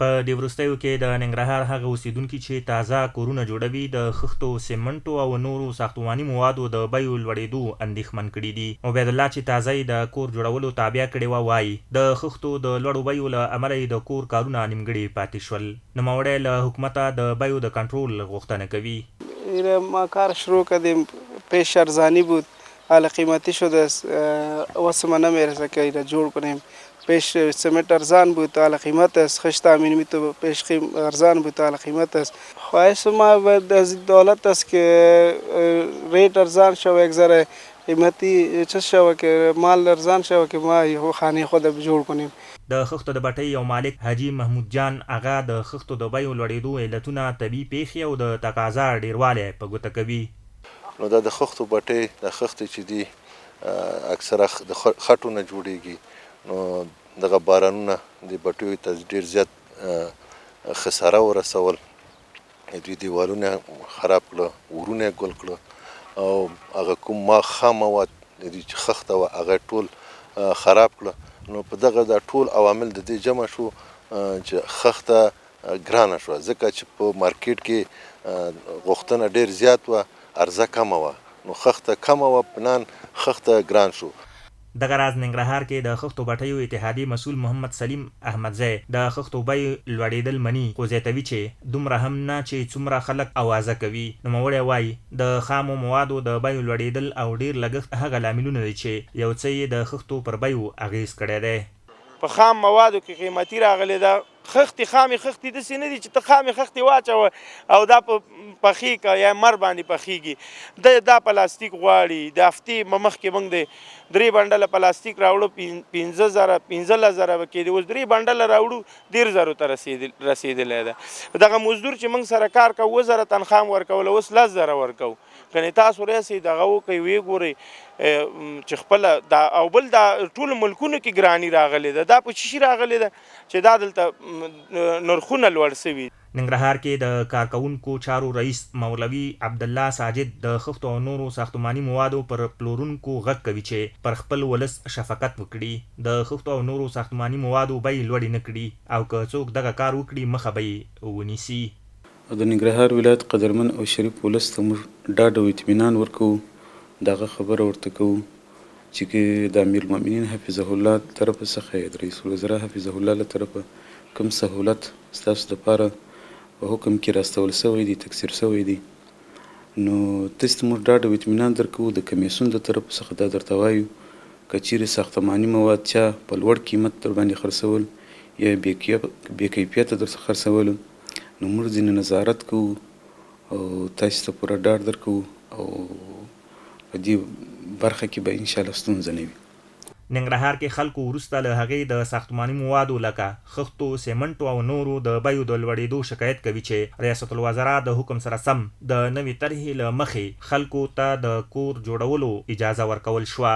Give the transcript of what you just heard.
په دې وروستیو کې د ننګرهار هغه اوسیدونکي چې تازه کورونه جوړوي د خښتو، سمنټو او نورو ساختماني موادو د بیو لوړېدو اندېښمن کړي دي. عبید الله چې تازه یې د کور جوړولو تابع کړې وه وایي د خښتو د لوړو بیو له امله یې د کور کارونه نیمګړي پاتې شول. نوموړی له حکومته د بیو د کنټرول غوښتنه کوي. ما کار شروع کردیم، پیش ارزانی بود، حالا قیمتی شده است، واسه ما نمیرسه که اینا جور کنیم. پیش سمت ارزان بود، حالا قیمت است. خشت امینی تو پیش ارزان بود، حالا قیمت است. خواهش ما از دولت است که ریت ارزان شوه، یک ذره قیمتی چه شوه که مال ارزان شوه که ما خانه خود جور کنیم. د خښتو د بټۍ یو مالک حاجي محمود جان اغا د خښتو د بیو لوړېدو علتونه طبیعي پیښې او د تقاضا ډیروالی په ګوته کوي. نو دا د خښتو بټۍ د خښتې چې دي اکثره د خټو نه جوړیږي، نو دغه بارانونه د بټیو ته ډیر زیات خساره ورسول، دوی دیوالونه خراب کړه، ورونه ګل کړه او هغه کوم خام مواد چې خښته وه هغه ټول خراب کړه. نو په دغه دا ټول عوامل د دې جمع شو چې خښته ګرانه شوه، ځکه چې په مارکیټ کې غوښتنه ډیر زیات وه، عرضه کمه وه، نو خښته کمه وه، پنان خښته ګران شو. دغه راز ننګرهار کې د خښتو بټیو اتحادیې مسؤل محمد سلیم احمدزی د خښتو بیې لوړېدل مني، خو زیاتوي چې دومره هم نه چې څومره خلک اوازه کوي. نوموړی وایي د خامو موادو د بیو لوړېدل او ډیر لګښت هغه لاملونه دي چې یو څه یې د خښتو پر بیو اغیز کړی دی. په خام موادو کې قیمتي راغلی ده. خښتې خامې خښتې داسې نه دي چې ته خامې خښتې واچوه او دا په پخې که یا مر باندې پخېږي. دا پلاستیک غواړي. د هفتې مخکې موږ د 3 بنډله پلاستیک راوړو 15,000 به کېدې، اوس 3 بنډله راوړو 10,000 ته رسېدلی ده. دغه مزدور چې موږ سره کار کوو 2,000 تنخوا هم ورکوله، اوس 10,000 ورکوو. کنې تاسو راسئ دغه وکئ، ویې ګورئ چې خپله دا او بل دا ټولو ملکونو کې ګراني راغلې ده. دا په څه شي راغلې ده چې دا دلته نرخونه لوړ سوي. ننګرهار کې د کارکوونکو چارو رئیس مولوي عبدالله ساجد د خښتو او نورو ساختماني موادو پر پلورونکو غږ کوي چې پر خپل ولس شفقت وکړي، د خښتو او نورو ساختماني موادو بیې لوړې نه کړي او که څوک دغه کار وکړي مخه به یې ونیسي. د ننګرهار ولایت قدرمن او شریف ولس ته موږ ډاډ او اطمینان ورکوو، دغه خبره ورته کوو چې د امیرالمؤمنین حفظه الله طرفه څخه د رئیس الوزرا حفظه الله له طرفه کوم سهولت ستاسو دپاره په حکم کې راستول سوی دی، تکثیر سوی دی، نو تاسو ته موږ ډاډ او اطمینان درکوو. د کمیسیون د طرف څخه دا درته وایو که چیرې ساختماني مواد چا په لوړ قیمت در باندې خرڅول یا بې کیفیته درته خرڅولو، نو موږ ځینې نظارت کوو او تاسو ته پوره ډاډ درکوو او په دې برخه کې به انشاءالله ستونزه نه وي. ننګرهار کې خلکو وروسته له هغې د ساختماني موادو لکه خښتو، سمنټو او نورو د بیو د لوړېدو شکایت کوي چې ریاست الوزرا د حکم سره سم د نوې طرحې له مخې خلکو ته د کور جوړولو اجازه ورکول شوه.